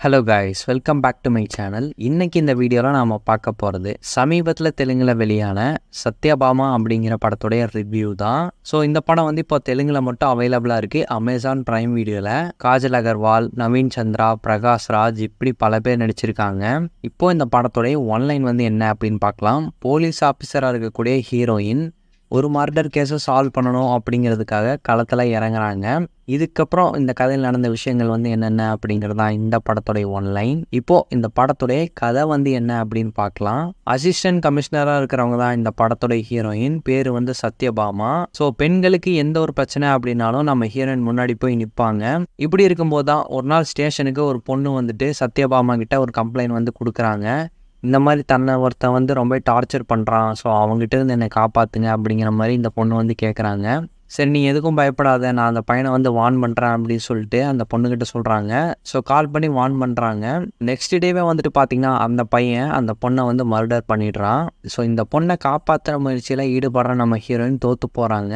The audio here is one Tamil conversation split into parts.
Hello guys, welcome back to my channel. இன்னைக்கு இந்த வீடியோவில் நாம் பார்க்க போகிறது சமீபத்தில் தெலுங்கில் வெளியான சத்யபாமா அப்படிங்கிற படத்துடைய ரிவ்யூ தான். ஸோ இந்த படம் வந்து இப்போ தெலுங்கில் மட்டும் அவைலபிளாக இருக்குது அமேசான் பிரைம் வீடியோவில். காஜல் அகர்வால், நவீன் சந்திரா, பிரகாஷ் ராஜ் இப்படி பல பேர் நடிச்சிருக்காங்க. இப்போது இந்த படத்துடைய ஒன்லைன் வந்து என்ன அப்படின்னு பார்க்கலாம். போலீஸ் ஆஃபீஸராக இருக்கக்கூடிய ஹீரோயின் ஒரு மர்டர் கேஸை சால்வ் பண்ணணும் அப்படிங்கிறதுக்காக களத்தில் இறங்குறாங்க. இதுக்கப்புறம் இந்த கதையில் நடந்த விஷயங்கள் வந்து என்னென்ன அப்படிங்கிறது தான் இந்த படத்துடைய ஒன்லைன். இப்போது இந்த படத்துடைய கதை வந்து என்ன அப்படின்னு பார்க்கலாம். அசிஸ்டன்ட் கமிஷனராக இருக்கிறவங்க தான் இந்த படத்துடைய ஹீரோயின். பேர் வந்து சத்யபாமா. ஸோ பெண்களுக்கு எந்த ஒரு பிரச்சனை அப்படின்னாலும் நம்ம ஹீரோயின் முன்னாடி போய் நிற்பாங்க. இப்படி இருக்கும்போது தான் ஒரு நாள் ஸ்டேஷனுக்கு ஒரு பொண்ணு வந்துட்டு சத்யபாமா கிட்ட ஒரு கம்ப்ளைண்ட் வந்து கொடுக்குறாங்க. இந்த மாதிரி தன்னை ஒருத்தன் வந்து ரொம்ப டார்ச்சர் பண்ணுறான், ஸோ அவங்ககிட்ட இருந்து என்னை காப்பாற்றுங்க அப்படிங்கிற மாதிரி இந்த பொண்ணு வந்து கேட்குறாங்க. சரி, நீ எதுக்கும் பயப்படாத, நான் அந்த பையனை வந்து வார்ன் பண்ணுறேன் அப்படின்னு சொல்லிட்டு அந்த பொண்ணுக்கிட்ட சொல்கிறாங்க. ஸோ கால் பண்ணி வார்ன் பண்ணுறாங்க. நெக்ஸ்ட் டேவே வந்துட்டு பார்த்திங்கன்னா அந்த பையன் அந்த பொண்ணை வந்து மர்டர் பண்ணிடுறான். ஸோ இந்த பொண்ணை காப்பாற்றுற முயற்சியில் ஈடுபடுற நம்ம ஹீரோயின் தோற்று போகிறாங்க.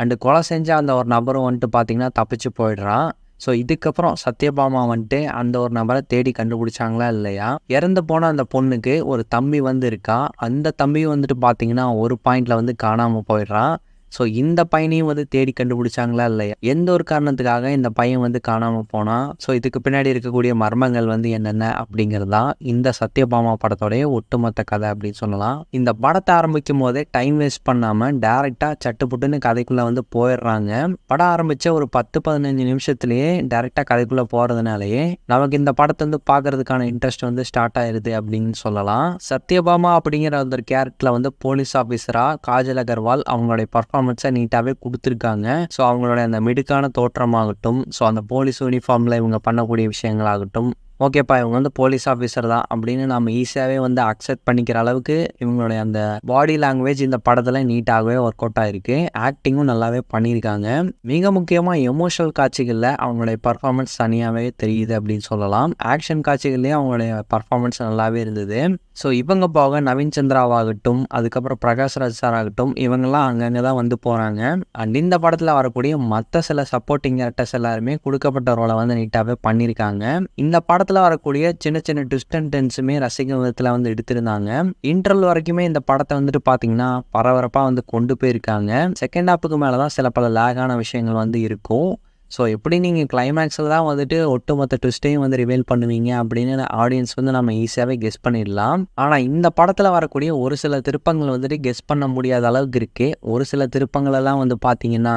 அண்டு கொலை செஞ்ச அந்த ஒரு நபரும் வந்துட்டு பார்த்திங்கன்னா தப்பிச்சு போயிடுறான். ஸோ இதுக்கப்புறம் சத்யபாமா வந்துட்டு அந்த ஒரு நபரை தேடி கண்டுபிடிச்சாங்களா இல்லையா. இறந்து போன அந்த பொண்ணுக்கு ஒரு தம்பி வந்து இருக்கா. அந்த தம்பியும் வந்துட்டு பார்த்தீங்கன்னா ஒரு பாயிண்டில் வந்து காணாமல் போயிடுறான். ஸோ இந்த பையனையும் வந்து தேடி கண்டுபிடிச்சாங்களா இல்லையா, எந்த ஒரு காரணத்துக்காக இந்த பையன் வந்து காணாமல் போனான், ஸோ இதுக்கு பின்னாடி இருக்கக்கூடிய மர்மங்கள் வந்து என்னென்ன அப்படிங்கிறது தான் இந்த சத்யபாமா படத்தோடைய ஒட்டுமொத்த கதை அப்படின்னு சொல்லலாம். இந்த படத்தை ஆரம்பிக்கும் போதே டைம் வேஸ்ட் பண்ணாமல் டேரெக்டாக சட்டுப்புட்டுன்னு கதைக்குள்ளே வந்து போயிடுறாங்க. படம் ஆரம்பித்த ஒரு 10-15 நிமிஷத்துலேயே டேரெக்டாக கதைக்குள்ளே போகிறதுனாலேயே நமக்கு இந்த படத்தை வந்து பார்க்கறதுக்கான இன்ட்ரெஸ்ட் வந்து ஸ்டார்ட் ஆயிடுது அப்படின்னு சொல்லலாம். சத்யபாமா அப்படிங்கிற அந்த கேரக்டரில் வந்து போலீஸ் ஆஃபீஸராக காஜல் அகர்வால் அவங்களுடைய பர்ஃபார்மன்ஸை நீட்டாகவே கொடுத்துருக்காங்க. ஸோ அவங்களோட அந்த மிடுக்கான தோற்றமாகட்டும், ஸோ அந்த போலீஸ் யூனிஃபார்மில் இவங்க பண்ணக்கூடிய விஷயங்களாகட்டும், ஓகேப்பா இவங்க வந்து போலீஸ் ஆஃபீஸர் தான் அப்படின்னு நம்ம ஈஸியாகவே வந்து அக்செப்ட் பண்ணிக்கிற அளவுக்கு இவங்களுடைய அந்த பாடி லாங்குவேஜ் இந்த படத்தில் நீட்டாகவே ஒர்க் அவுட் ஆகிருக்கு. ஆக்டிங்கும் நல்லாவே பண்ணியிருக்காங்க. மிக முக்கியமாக எமோஷனல் காட்சிகளில் அவங்களுடைய பர்ஃபார்மன்ஸ் தனியாகவே தெரியுது அப்படின்னு சொல்லலாம். ஆக்ஷன் காட்சிகள்லேயும் அவங்களுடைய பர்ஃபார்மன்ஸ் நல்லாவே இருந்தது. ஸோ இவங்க போக நவீன் சந்திராவாகட்டும், அதுக்கப்புறம் பிரகாஷ் ராஜ் சார் ஆகட்டும், இவங்கெல்லாம் அங்கங்கே தான் வந்து போகிறாங்க. அண்ட் இந்த படத்தில் வரக்கூடிய மற்ற சில சப்போர்ட்டிங் கேரக்டர்ஸ் எல்லாருமே கொடுக்கப்பட்ட ரோலை வந்து நீட்டாகவே பண்ணியிருக்காங்க. இந்த படத்தில் வரக்கூடிய சின்ன சின்ன ட்விஸ்ட் அண்ட் டர்ன்ஸுமே ரசிக்கும் விதத்தில் வந்து எடுத்திருந்தாங்க. இன்டர்வல் வரைக்குமே இந்த படத்தை வந்துட்டு பார்த்தீங்கன்னா பரபரப்பாக வந்து கொண்டு போயிருக்காங்க. செகண்ட் ஹாப்புக்கு மேலே தான் சில பல லேகான விஷயங்கள் வந்து இருக்கும். ஸோ எப்படி நீங்கள் கிளைமேக்ஸில் தான் வந்துட்டு ஒட்டுமொத்த ட்விஸ்ட்டையும் வந்து ரிவீல் பண்ணுவீங்க அப்படின்னு ஆடியன்ஸ் வந்து நம்ம ஈஸியாகவே கெஸ் பண்ணிடலாம். ஆனால் இந்த படத்தில் வரக்கூடிய ஒரு சில திருப்பங்கள் வந்துட்டு கெஸ் பண்ண முடியாத அளவுக்கு இருக்குது. ஒரு சில திருப்பங்களெல்லாம் வந்து பார்த்தீங்கன்னா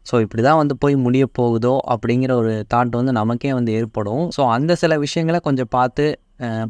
ஸோ இப்படி தான் வந்து போய் முடிய போகுதோ அப்படிங்கிற ஒரு தாட் வந்து நமக்கே வந்து ஏற்படும். ஸோ அந்த சில விஷயங்களை கொஞ்சம் பார்த்து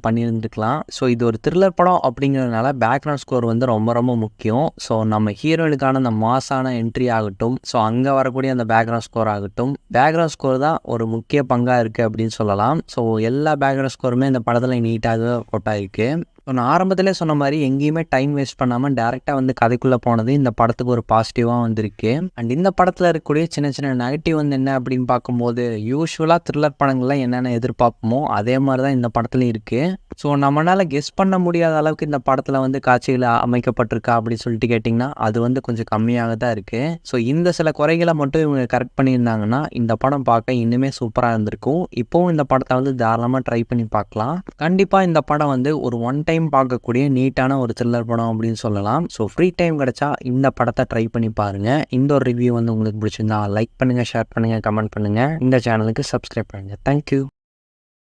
பண்ணியிருந்துருக்கலாம். ஸோ இது ஒரு த்ரில்லர் படம் அப்படிங்கிறதுனால பேக்ரவுண்ட் ஸ்கோர் வந்து ரொம்ப ரொம்ப முக்கியம். ஸோ நம்ம ஹீரோயினுக்கான அந்த மாஸான என்ட்ரி ஆகட்டும், ஸோ அங்கே வரக்கூடிய அந்த பேக்ரவுண்ட் ஸ்கோர் ஆகட்டும், பேக்ரவுண்ட் ஸ்கோர் தான் ஒரு முக்கிய பங்காக இருக்குது அப்படின்னு சொல்லலாம். ஸோ எல்லா பேக்ரவுண்ட் ஸ்கோருமே இந்த படத்தில் நீட்டாக ஒர்க் ஆகிருக்கு. நான் ஆரம்பத்திலே சொன்ன மாதிரி எங்கேயுமே டைம் வேஸ்ட் பண்ணாமல் டேரெக்டாக வந்து கதைக்குள்ளே போனது இந்த படத்துக்கு ஒரு பாசிட்டிவாக வந்திருக்கு. அண்ட் இந்த படத்தில் இருக்கக்கூடிய சின்ன சின்ன நெகட்டிவ் வந்து என்ன அப்படின்னு பார்க்கும்போது, யூஸ்வலாக த்ரில்லர் படங்கள்லாம் என்னென்ன எதிர்பார்ப்போமோ அதே மாதிரி தான் இந்த படத்துலையும் இருக்குது. ஸோ நம்மளால் கெஸ் பண்ண முடியாத அளவுக்கு இந்த படத்தில் வந்து காட்சிகள் அமைக்கப்பட்டிருக்கா அப்படின்னு சொல்லிட்டு கேட்டிங்கன்னா அது வந்து கொஞ்சம் கம்மியாக தான் இருக்குது. ஸோ இந்த சில குறைகளை மட்டும் இவங்க கரெக்ட் பண்ணியிருந்தாங்கன்னா இந்த படம் பார்க்க இன்னுமே சூப்பராக இருந்திருக்கும். இப்போவும் இந்த படத்தை வந்து தாராளமாக ட்ரை பண்ணி பார்க்கலாம். கண்டிப்பாக இந்த படம் வந்து ஒரு ஒன் டைம் பார்க்கக்கூடிய நீட்டான ஒரு த்ரில்லர் படம் அப்படின்னு சொல்லலாம். ஸோ ஃப்ரீ டைம் கிடச்சா இந்த படத்தை ட்ரை பண்ணி பாருங்கள். இந்த ஒரு ரிவ்யூ வந்து உங்களுக்கு பிடிச்சிருந்தா லைக் பண்ணுங்கள், ஷேர் பண்ணுங்கள், கமெண்ட் பண்ணுங்கள். இந்த சேனலுக்கு சப்ஸ்கிரைப் பண்ணுங்கள். தேங்க்யூ.